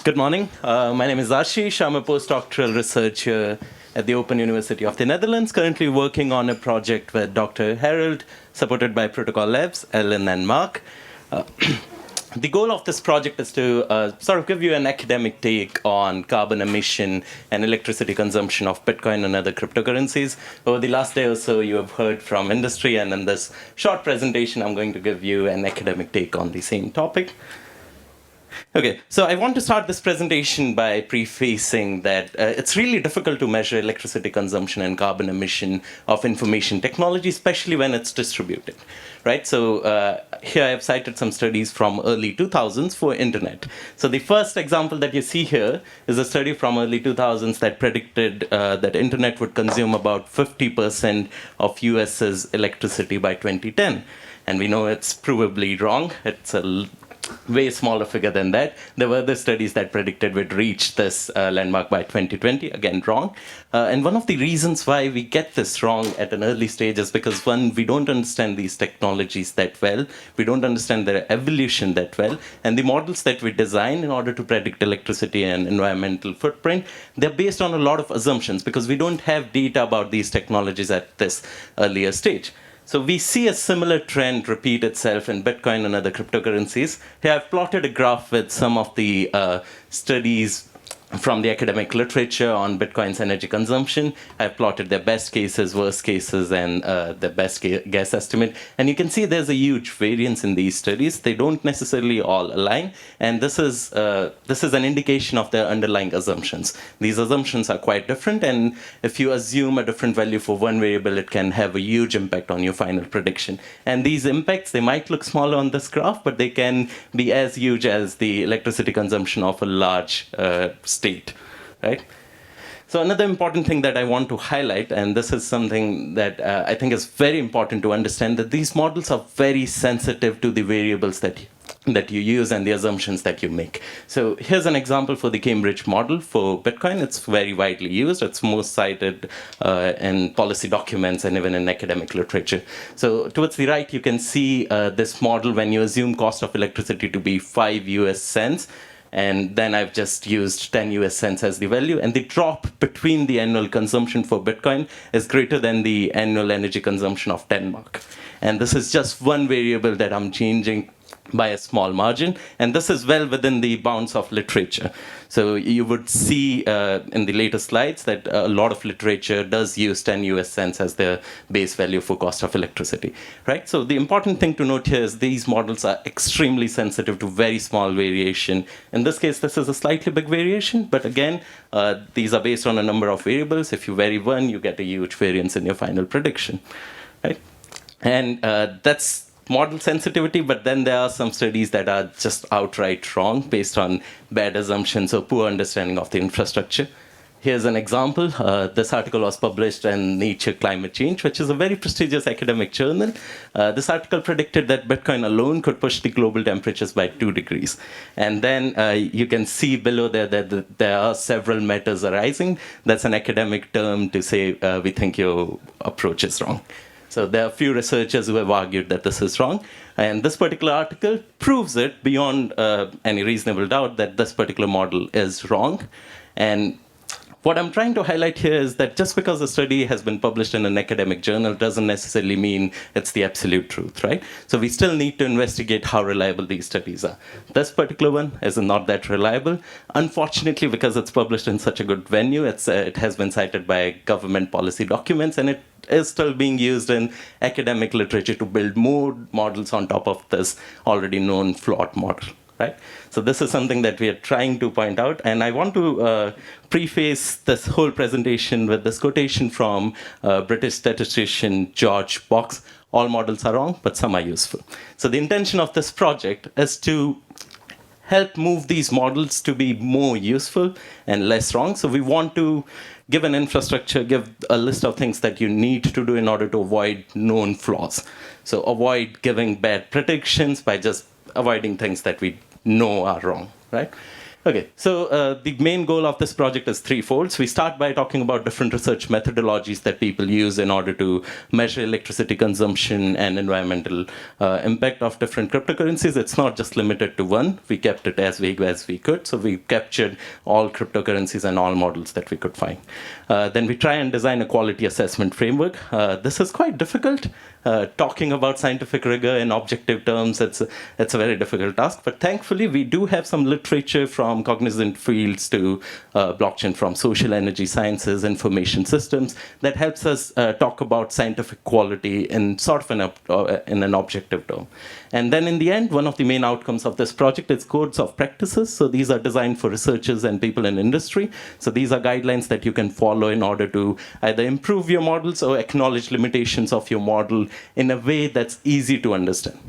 Good morning. My name is Ashish. I'm a postdoctoral researcher at the Open University of the Netherlands, currently working on a project with Dr. Harold, supported by Protocol Labs, Ellen, and Mark. Uh, the goal of this project is to sort of give you an academic take on carbon emission and electricity consumption of Bitcoin and other cryptocurrencies. Over the last day or so, you have heard from industry, and in this short presentation, I'm going to give you an academic take on the same topic. Okay, so I want to start this presentation by prefacing that it's really difficult to measure electricity consumption and carbon emission of information technology, especially when it's distributed, right? So here I have cited some studies from early 2000s for internet. So the first example that you see here is a study from early 2000s that predicted that internet would consume about 50% of US's electricity by 2010. And we know it's provably wrong. It's a way smaller figure than that. There were other studies that predicted we'd reach this landmark by 2020, again wrong. And one of the reasons why we get this wrong at an early stage is because, one, we don't understand these technologies that well, we don't understand their evolution that well, and the models that we design in order to predict electricity and environmental footprint, they're based on a lot of assumptions because we don't have data about these technologies at this earlier stage. So we see a similar trend repeat itself in Bitcoin and other cryptocurrencies. Here I've plotted a graph with some of the studies from the academic literature on Bitcoin's energy consumption. I've plotted their best cases, worst cases, and the best guess estimate. And you can see there's a huge variance in these studies. They don't necessarily all align. And this is an indication of their underlying assumptions. These assumptions are quite different. And if you assume a different value for one variable, it can have a huge impact on your final prediction. And these impacts, they might look smaller on this graph, but they can be as huge as the electricity consumption of a large state, right? So another important thing that I want to highlight, and this is something that I think is very important to understand, that these models are very sensitive to the variables that you use and the assumptions that you make. So here's an example for the Cambridge model for Bitcoin. It's very widely used. It's most cited in policy documents and even in academic literature. So towards the right, you can see this model when you assume cost of electricity to be 5 US cents. And then I've just used 10 US cents as the value. And the drop between the annual consumption for Bitcoin is greater than the annual energy consumption of Denmark. And this is just one variable that I'm changing by a small margin. And this is well within the bounds of literature. So you would see in the later slides that a lot of literature does use 10 US cents as the base value for cost of electricity, right? So the important thing to note here is these models are extremely sensitive to very small variation. In this case, this is a slightly big variation, but again, these are based on a number of variables. If you vary one, you get a huge variance in your final prediction, right? And that's model sensitivity, but then there are some studies that are just outright wrong based on bad assumptions or poor understanding of the infrastructure. Here's an example. This article was published in Nature Climate Change, which is a very prestigious academic journal. This article predicted that Bitcoin alone could push the global temperatures by 2 degrees. And then you can see below there that there are several matters arising. That's an academic term to say we think your approach is wrong. So there are a few researchers who have argued that this is wrong. And this particular article proves it beyond any reasonable doubt that this particular model is wrong. And what I'm trying to highlight here is that just because a study has been published in an academic journal doesn't necessarily mean it's the absolute truth, right? So we still need to investigate how reliable these studies are. This particular one is not that reliable. Unfortunately, because it's published in such a good venue, it has been cited by government policy documents, and it is still being used in academic literature to build more models on top of this already known flawed model. Right? So this is something that we are trying to point out. And I want to preface this whole presentation with this quotation from British statistician George Box. All models are wrong, but some are useful. So the intention of this project is to help move these models to be more useful and less wrong. So we want to give an infrastructure, give a list of things that you need to do in order to avoid known flaws. So avoid giving bad predictions by just avoiding things that we know are wrong, right? Okay, so the main goal of this project is threefold. So we start by talking about different research methodologies that people use in order to measure electricity consumption and environmental impact of different cryptocurrencies. It's not just limited to one. We kept it as vague as we could. So we captured all cryptocurrencies and all models that we could find. Then we try and design a quality assessment framework. This is quite difficult. Talking about scientific rigor in objective terms, it's a very difficult task. But thankfully, we do have some literature from cognizant fields to blockchain, from social energy sciences, information systems, that helps us talk about scientific quality in sort of in an objective term. And then in the end, one of the main outcomes of this project is codes of practices. So these are designed for researchers and people in industry. So these are guidelines that you can follow in order to either improve your models or acknowledge limitations of your model in a way that's easy to understand.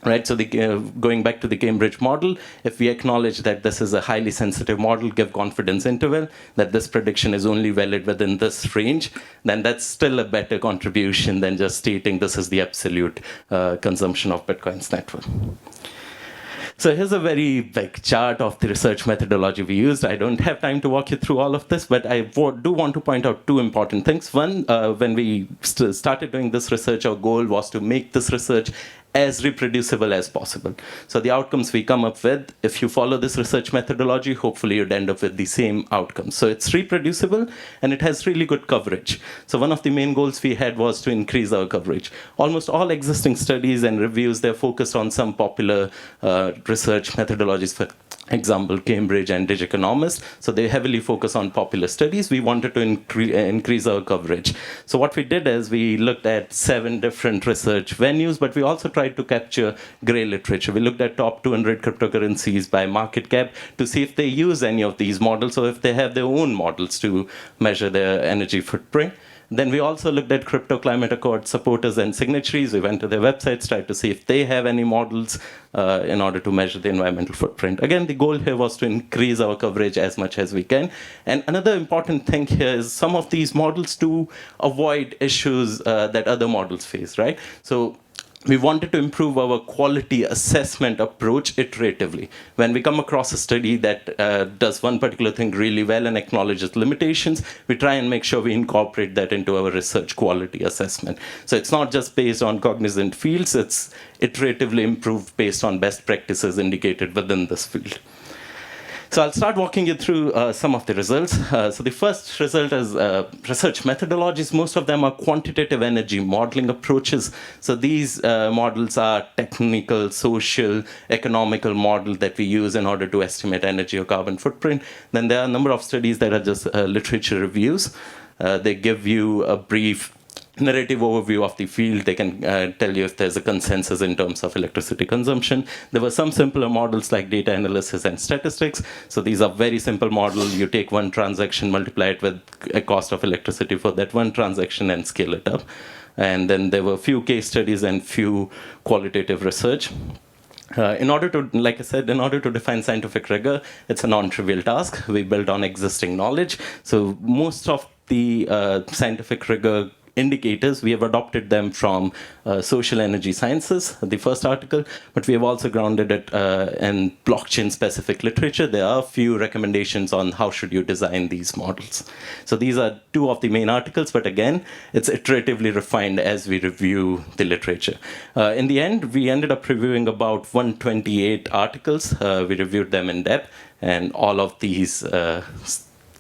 Right, so going back to the Cambridge model, if we acknowledge that this is a highly sensitive model, give confidence interval, that this prediction is only valid within this range, then that's still a better contribution than just stating this is the absolute consumption of Bitcoin's network. So here's a very big chart of the research methodology we used. I don't have time to walk you through all of this, but I do want to point out two important things. One, when we started doing this research, our goal was to make this research as reproducible as possible. So the outcomes we come up with, if you follow this research methodology, hopefully you'd end up with the same outcomes. So it's reproducible, and it has really good coverage. So one of the main goals we had was to increase our coverage. Almost all existing studies and reviews, they're focused on some popular research methodologies. For example, Cambridge and Digiconomist. So they heavily focus on popular studies. We wanted to increase our coverage. So what we did is we looked at 7 different research venues, but we also tried to capture gray literature. We looked at top 200 cryptocurrencies by market cap to see if they use any of these models or if they have their own models to measure their energy footprint. Then we also looked at Crypto Climate Accord supporters and signatories. We went to their websites, tried to see if they have any models in order to measure the environmental footprint. Again, the goal here was to increase our coverage as much as we can. And another important thing here is some of these models do avoid issues that other models face, right? So we wanted to improve our quality assessment approach iteratively. When we come across a study that does one particular thing really well and acknowledges limitations, we try and make sure we incorporate that into our research quality assessment. So it's not just based on cognizant fields, it's iteratively improved based on best practices indicated within this field. So I'll start walking you through some of the results. So the first result is research methodologies. Most of them are quantitative energy modeling approaches. So these models are technical, social, economical models that we use in order to estimate energy or carbon footprint. Then there are a number of studies that are just literature reviews. They give you a brief narrative overview of the field. They can tell you if there's a consensus in terms of electricity consumption. There were some simpler models like data analysis and statistics. So these are very simple models. You take one transaction, multiply it with a cost of electricity for that one transaction and scale it up. And then there were a few case studies and few qualitative research. In order to, like I said, in order to define scientific rigor, it's a non-trivial task. We build on existing knowledge. So most of the scientific rigor indicators, we have adopted them from social energy sciences, the first article, but we have also grounded it in blockchain-specific literature. There are a few recommendations on how should you design these models. So these are 2 of the main articles, but again, it's iteratively refined as we review the literature. In the end, we ended up reviewing about 128 articles. We reviewed them in depth, and all of these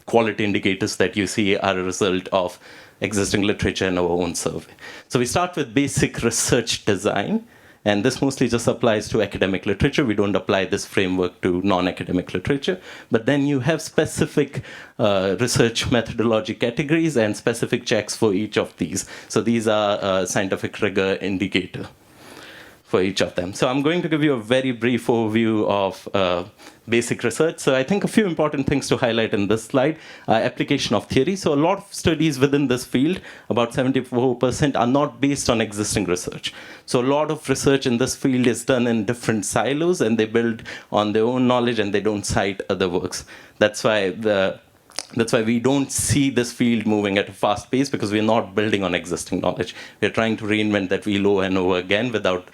quality indicators that you see are a result of existing literature in our own survey. So we start with basic research design, and this mostly just applies to academic literature. We don't apply this framework to non-academic literature. But then you have specific research methodology categories and specific checks for each of these. So these are scientific rigor indicator for each of them. So I'm going to give you a very brief overview of basic research. So I think a few important things to highlight in this slide. Application of theory. So a lot of studies within this field, about 74%, are not based on existing research. So a lot of research in this field is done in different silos, and they build on their own knowledge, and they don't cite other works. That's why we don't see this field moving at a fast pace, because we're not building on existing knowledge. We're trying to reinvent that wheel over and over again without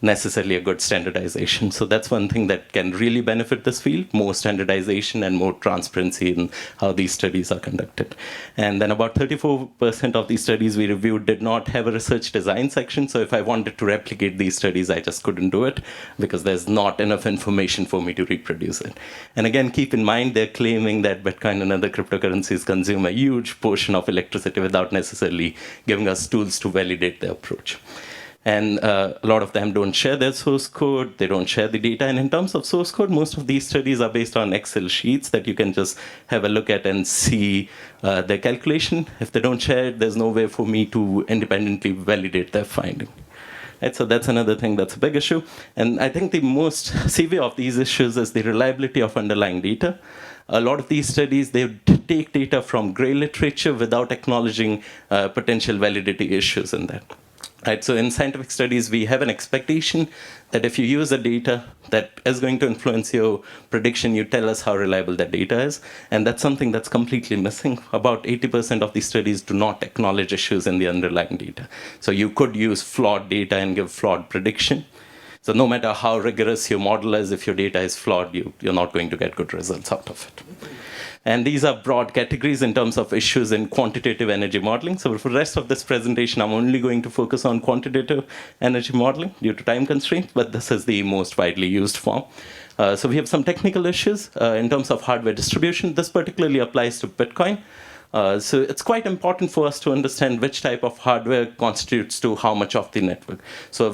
necessarily a good standardization. So that's one thing that can really benefit this field, more standardization and more transparency in how these studies are conducted. And then about 34% of these studies we reviewed did not have a research design section. So if I wanted to replicate these studies, I just couldn't do it because there's not enough information for me to reproduce it. And again, keep in mind, they're claiming that Bitcoin and other cryptocurrencies consume a huge portion of electricity without necessarily giving us tools to validate their approach. And a lot of them don't share their source code, they don't share the data. And in terms of source code, most of these studies are based on Excel sheets that you can just have a look at and see their calculation. If they don't share it, there's no way for me to independently validate their finding. Right, so that's another thing that's a big issue. And I think the most severe of these issues is the reliability of underlying data. A lot of these studies, they take data from gray literature without acknowledging potential validity issues in that. Right, so in scientific studies, we have an expectation that if you use the data that is going to influence your prediction, you tell us how reliable that data is. And that's something that's completely missing. About 80% of these studies do not acknowledge issues in the underlying data. So you could use flawed data and give flawed prediction. So no matter how rigorous your model is, if your data is flawed, you're not going to get good results out of it. And these are broad categories in terms of issues in quantitative energy modeling. So for the rest of this presentation, I'm only going to focus on quantitative energy modeling due to time constraints, but this is the most widely used form. So we have some technical issues in terms of hardware distribution. This particularly applies to Bitcoin. So it's quite important for us to understand which type of hardware constitutes to how much of the network. So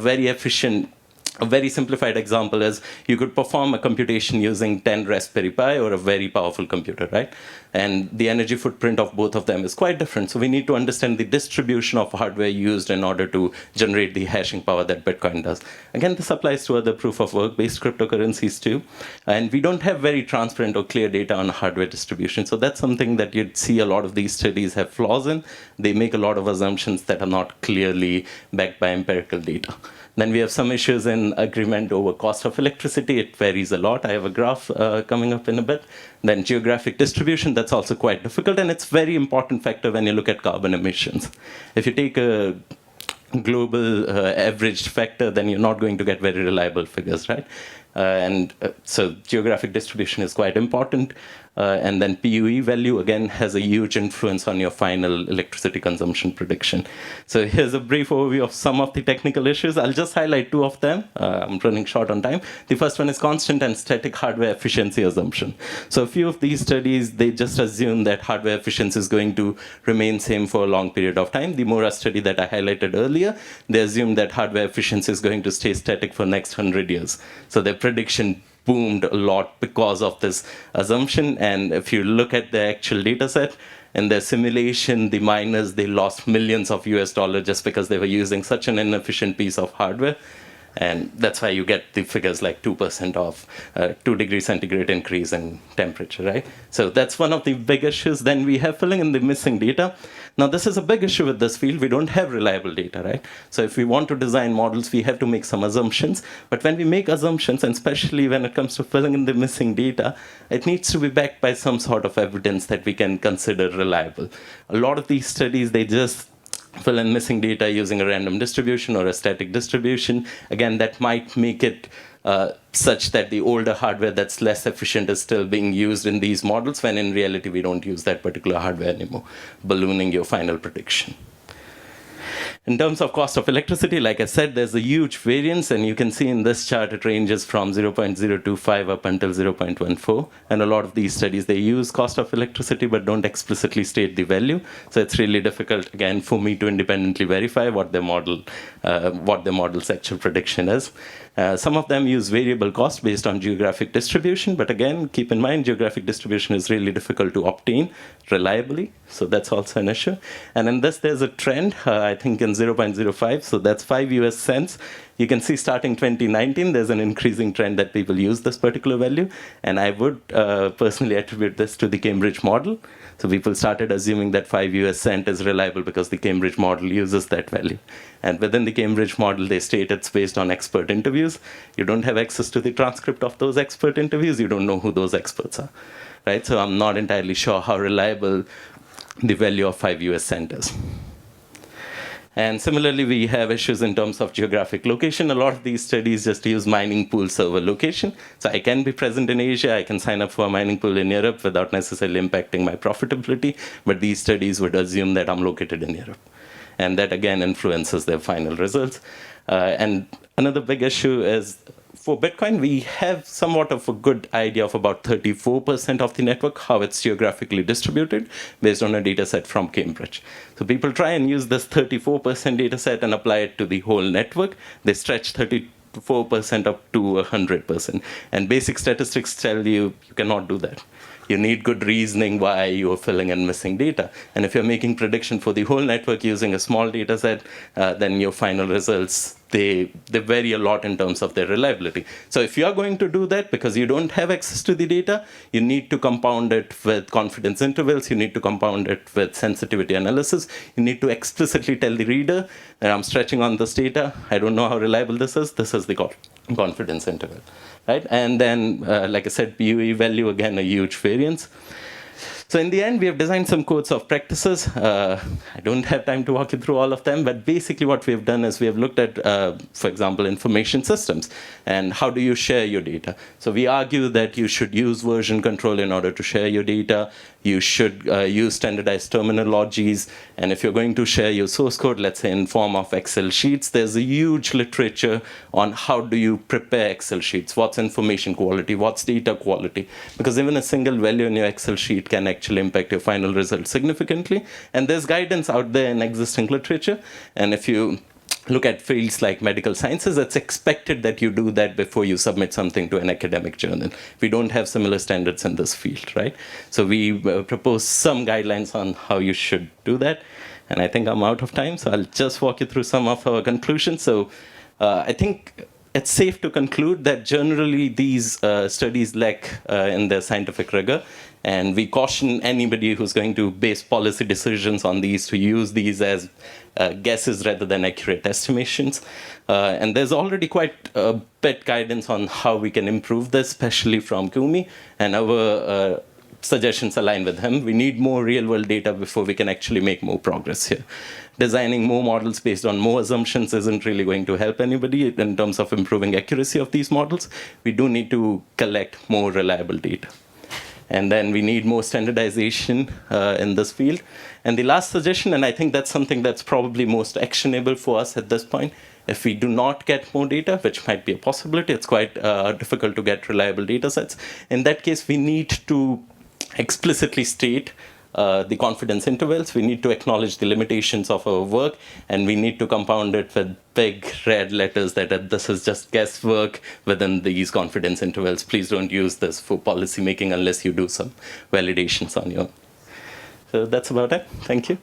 a very simplified example is you could perform a computation using 10 Raspberry Pi or a very powerful computer, right? And the energy footprint of both of them is quite different. So we need to understand the distribution of hardware used in order to generate the hashing power that Bitcoin does. Again, this applies to other proof-of-work-based cryptocurrencies too. And we don't have very transparent or clear data on hardware distribution. So that's something that you'd see a lot of these studies have flaws in. They make a lot of assumptions that are not clearly backed by empirical data. Then we have some issues in agreement over cost of electricity. It varies a lot. I have a graph coming up in a bit. Then geographic distribution, that's also quite difficult. And it's a very important factor when you look at carbon emissions. If you take a global averaged factor, then you're not going to get very reliable figures, right? So geographic distribution is quite important. And then PUE value, again, has a huge influence on your final electricity consumption prediction. So here's a brief overview of some of the technical issues. I'll just highlight two of them. I'm running short on time. The first one is constant and static hardware efficiency assumption. So a few of these studies, they just assume that hardware efficiency is going to remain same for a long period of time. The Mora study that I highlighted earlier, they assume that hardware efficiency is going to stay static for the next 100 years. So their prediction boomed a lot because of this assumption. And if you look at the actual data set, in their simulation, the miners, they lost millions of US dollars just because they were using such an inefficient piece of hardware. And that's why you get the figures like 2% of 2 degrees centigrade increase in temperature, right? So that's one of the big issues. Then we have filling in the missing data. Now, this is a big issue with this field. We don't have reliable data, right? So if we want to design models, we have to make some assumptions. But when we make assumptions, and especially when it comes to filling in the missing data, it needs to be backed by some sort of evidence that we can consider reliable. A lot of these studies, they just fill in missing data using a random distribution or a static distribution. Again, that might make it such that the older hardware that's less efficient is still being used in these models, when in reality we don't use that particular hardware anymore, ballooning your final prediction. In terms of cost of electricity, like I said, there's a huge variance, and you can see in this chart it ranges from 0.025 up until 0.14. And a lot of these studies, they use cost of electricity but don't explicitly state the value. So it's really difficult, again, for me to independently verify what the model's actual prediction is. Some of them use variable cost based on geographic distribution, but again, keep in mind, geographic distribution is really difficult to obtain reliably, so that's also an issue. And in this, there's a trend, I think in 0.05, so that's 5 US cents. You can see starting 2019, there's an increasing trend that people use this particular value, and I would personally attribute this to the Cambridge model. So people started assuming that 5 US cent is reliable because the Cambridge model uses that value. And within the Cambridge model, they state it's based on expert interviews. You don't have access to the transcript of those expert interviews. You don't know who those experts are, right? So I'm not entirely sure how reliable the value of 5 US cent is. And similarly, we have issues in terms of geographic location. A lot of these studies just use mining pool server location. So I can be present in Asia, I can sign up for a mining pool in Europe without necessarily impacting my profitability, but these studies would assume that I'm located in Europe. And that, again, influences their final results. And another big issue is, for Bitcoin, we have somewhat of a good idea of about 34% of the network, how it's geographically distributed, based on a data set from Cambridge. So people try and use this 34% data set and apply it to the whole network. They stretch 34% up to 100%. And basic statistics tell you you cannot do that. You need good reasoning why you are filling in missing data. And if you're making prediction for the whole network using a small data set, then your final results, they vary a lot in terms of their reliability. So if you are going to do that, because you don't have access to the data, you need to compound it with confidence intervals, you need to compound it with sensitivity analysis, you need to explicitly tell the reader that I'm stretching on this data, I don't know how reliable this is the confidence interval. Right? And then, like I said, PUE value, again, a huge variance. So in the end, we have designed some codes of practices. I don't have time to walk you through all of them, but basically what we have done is we have looked at, for example, information systems and how do you share your data. So we argue that you should use version control in order to share your data. You should use standardized terminologies. And if you're going to share your source code, let's say in form of Excel sheets, there's a huge literature on how do you prepare Excel sheets, what's information quality, what's data quality. Because even a single value in your Excel sheet can actually impact your final result significantly. And there's guidance out there in existing literature. And if you look at fields like medical sciences, it's expected that you do that before you submit something to an academic journal. We don't have similar standards in this field, right? So we propose some guidelines on how you should do that. And I think I'm out of time, so I'll just walk you through some of our conclusions. So I think it's safe to conclude that generally these studies lack in their scientific rigor. And we caution anybody who's going to base policy decisions on these to use these as guesses rather than accurate estimations. And there's already quite a bit guidance on how we can improve this, especially from Kumi. And our suggestions align with him. We need more real-world data before we can actually make more progress here. Designing more models based on more assumptions isn't really going to help anybody in terms of improving accuracy of these models. We do need to collect more reliable data. And then we need more standardization in this field. And the last suggestion, and I think that's something that's probably most actionable for us at this point, if we do not get more data, which might be a possibility, it's quite difficult to get reliable data sets. In that case, we need to explicitly state the confidence intervals. We need to acknowledge the limitations of our work, and we need to compound it with big red letters that this is just guesswork within these confidence intervals. Please don't use this for policy making unless you do some validations on your own. So that's about it. Thank you.